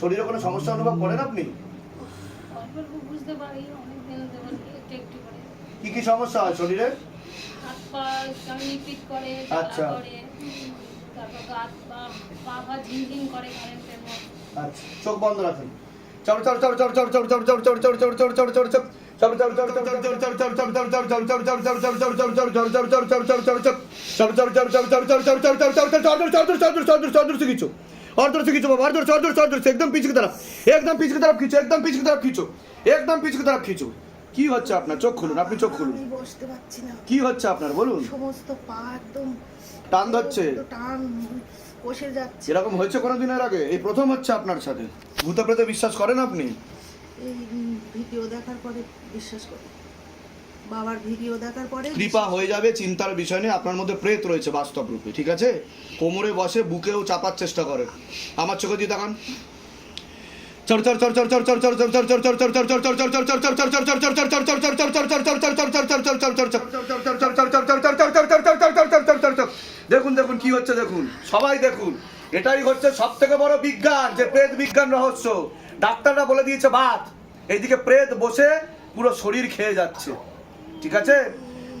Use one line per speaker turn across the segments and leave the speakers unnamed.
শরীরে কোনো সমস্যা অনুভব করেন আপনি?
অল্প অল্প বুঝতে পারি, অনেক দিন ধরে একটু একটু করে।
কি কি সমস্যা হয় শরীরে?
হাত পা কেমন পিট করে,
আচ্ছা।
জ্বালা করে, তারপর গা পা পা ঝিনঝিন করে কারেন্টের মতো।
আচ্ছা, চোখ বন্ধ রাখেন। চল চল চল চল চল চল চল চল চল চল চল চল চল চল চল एकदम पीछे की तरफ, एकदम पीछे की तरफ खींचो, एकदम पीछे की तरफ खींचो, एकदम पीछे की तरफ खींचो। কি হচ্ছে আপনার? চোখ খুলুন, আপনি চোখ খুলুন।
আমি বসতে পারছি না,
কি হচ্ছে আপনার বলুন?
সমস্ত পা একদম
টান ধরছে।
টান বসে যাচ্ছে।
এরকম হয়েছে কোনোদিন এর আগে? এই প্রথম হচ্ছে আপনার সাথে। ভূত প্রেতে বিশ্বাস করেন আপনি?
এই ভিডিও দেখার পরে বিশ্বাস করি, বাবার ভিডিও দেখার পরে
কৃপা হয়ে যাবে, চিন্তার বিষয় নেই। আপনার মধ্যে প্রেত রয়েছে বাস্তব রূপে, ঠিক আছে? কোমরে বসে বুকেও চাপার চেষ্টা করে। আমার চোখে দিয়ে তাকান। দেখুন দেখুন কি হচ্ছে, দেখুন সবাই দেখুন। এটাই হচ্ছে সব থেকে বড় বিজ্ঞান, যে প্রেত বিজ্ঞান রহস্য। ডাক্তাররা বলে দিয়েছে বাত, এইদিকে প্রেত বসে পুরো শরীর খেয়ে যাচ্ছে, ঠিক আছে?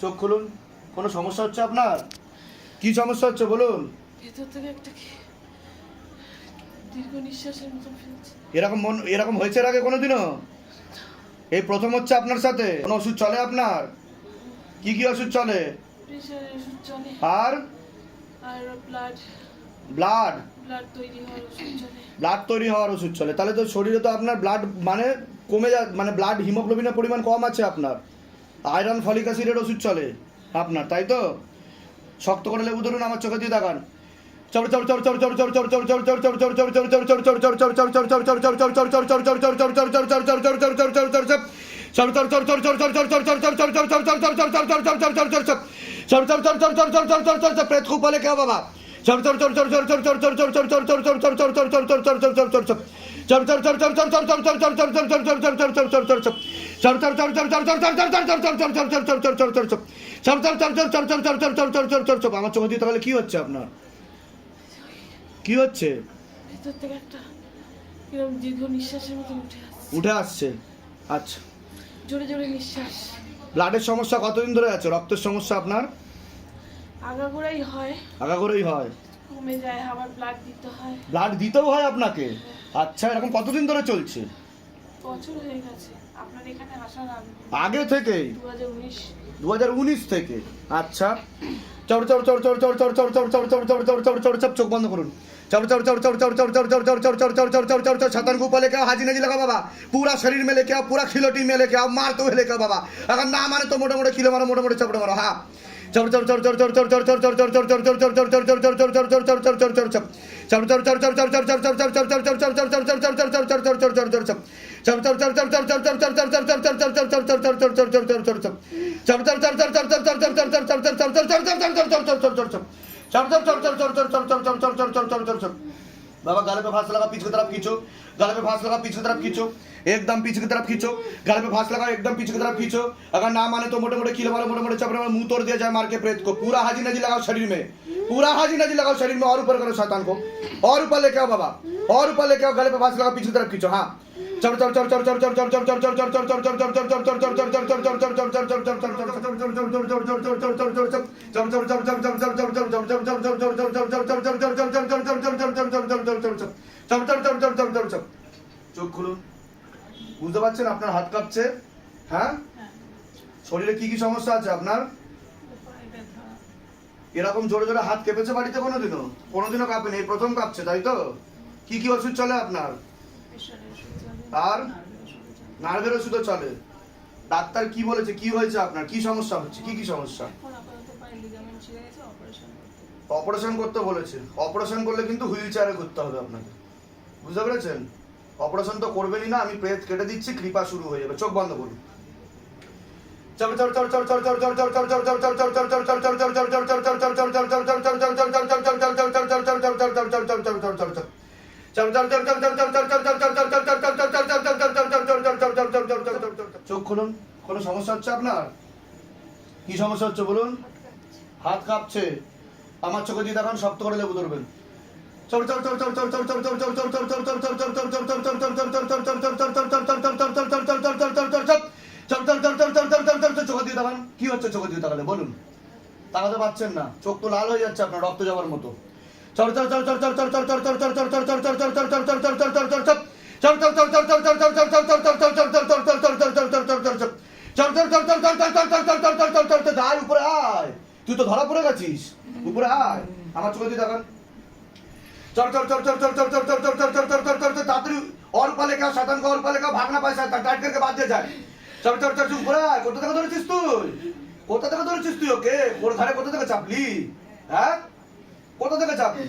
চোখ খুলুন। কোনো সমস্যা হচ্ছে আপনার? কি সমস্যা হচ্ছে বলুন?
ভেতর থেকে একটা কি দীর্ঘ নিঃশ্বাসের মতো ফেলছে।
এরকম হয়েছে এর আগে কোনোদিনও? এই প্রথম হচ্ছে আপনার সাথে? কোনো ওষুধ চলে আপনার? কি কি ওষুধ চলে?
প্রেশারের ওষুধ চলে
আর
আর ব্লাড
ব্লাড
তৈরি হওয়ার ওষুধ চলে।
ব্লাড তৈরি হওয়ার ওষুধ চলে। তাহলে তো শরীরে তো আপনার ব্লাড মানে কমে মানে ব্লাড হিমোগ্লোবিনের পরিমাণ কম আছে আপনার। আয়রন ফলিক অ্যাসিডের ওষুধ চলে আপনার, তাই তো? শক্ত করে লেবু ধরুন, আমার চোখে দিয়ে দেখান। প্রেত খুব বলে কেউ বাবা। আমার চোখ দিয়ে তাহলে কি হচ্ছে আপনার? কি হচ্ছে?
ভেতর থেকে একটা এরকম দীর্ঘ নিঃশ্বাসের মতো
উঠে আসছে। আচ্ছা,
জোরে জোরে নিঃশ্বাস।
ব্লাডের সমস্যা কতদিন ধরে আছে? রক্তের সমস্যা আপনার
আগাগোড়াই হয়,
আগাগোড়াই হয়?
কমে যায়, আবার ব্লাড দিতে হয়।
ব্লাড দিতেও হয় আপনাকে? আচ্ছা, এরকম কতদিন ধরে চলছে?
বছর হয়ে গেছে আপনার এখানে আসার
আগে থেকেই?
2019
2019 থেকে। আচ্ছা, চোখ বন্ধ করুন। शैतान को ऊपर लेके आओ, हाजी नजी लगा बाबा, पूरा शरीर में लेके आओ, पूरा खिलोटी में लेके आओ, मारते हुए लेके आओ बाबा। अगर ना माने तो मोटे मोटे खिलो मारो, मोटे मोटे चपड़े मारो। हाँ, बाबा गाले पे फांस लगा, पीछे की तरफ खींचो, गाले पे फांस लगा, पीछे की तरफ खींचो, एकदम पीछे की तरफ खींचो, गाले पे फांस लगा, एकदम पीछे की तरफ खींचो। अगर ना माने तो मोटे मोटे कीले मारो, मोटे मोटे चपड़े मारो, मुंह तोड़ दिया जाए मार के प्रेत को। पूरा हाजी नजी लगाओ शरीर में, पूरा हाजी नजी लगाओ शरीर में, और ऊपर करो शैतान को, और ऊपर लेके आओ बाबा, और ऊपर लेके आओ। गले पे फांस लगा, पीछे की तरफ खींचो। हाँ, চোখ খুলুন। বুঝতে পারছেন আপনার হাত কাঁপছে? হ্যাঁ, শরীরে কি কি সমস্যা আছে আপনার? এরকম জোরে জোরে হাত কেঁপেছে বাড়িতে কোনোদিনও? কোনোদিনও কাঁপেনি, এই প্রথম কাঁপছে, তাই তো? কি কি ওষুধ চলে আপনার? আর নার্ভের ওষুধও চলে। ডাক্তার কি বলেছে, কি হয়েছে আপনার, কি সমস্যা হচ্ছে, কি কি সমস্যা? অপারেশন করতে বলেছে। অপারেশন করলে কিন্তু হুইল চেয়ারে ঘুরতে হবে আপনাকে, বুঝতে পেরেছেন? অপারেশন তো করবেনই না, আমি প্রেত কেটে দিচ্ছি, কৃপা শুরু হয়ে যাবে। চোখ বন্ধ করুন। চোখ খুলুন। কোনো সমস্যা হচ্ছে আপনার? কি সমস্যা হচ্ছে বলুন? হাত কাঁপছে। আমার চোখে দিয়ে দেখান, শক্ত করে লেবু ধরবেন। চোখ দিয়ে দেখান। কি হচ্ছে চোখে দিয়ে তাকালে বলুন? তাকাতে পারছেন না, চোখ তো লাল হয়ে যাচ্ছে আপনার, রক্ত যাওয়ার মতো। উপরে আয়, তুই তো ধরা পড়ে গেছিস, উপরে আয়। আমার চোখে দিয়ে দেখান। तातरी और पाले क्या शैतान को, और पाले क्या भागना पाए शैतान, टाइट करके बांध दे जाए। चल উপরে আয়। কোথা থেকে ধরেছিস তুই? কোথা থেকে ধরেছিস তুই ওকে? ওর ঘরে কোথা থেকে চাপলি? হ্যাঁ, কোথা থেকে চাপলি?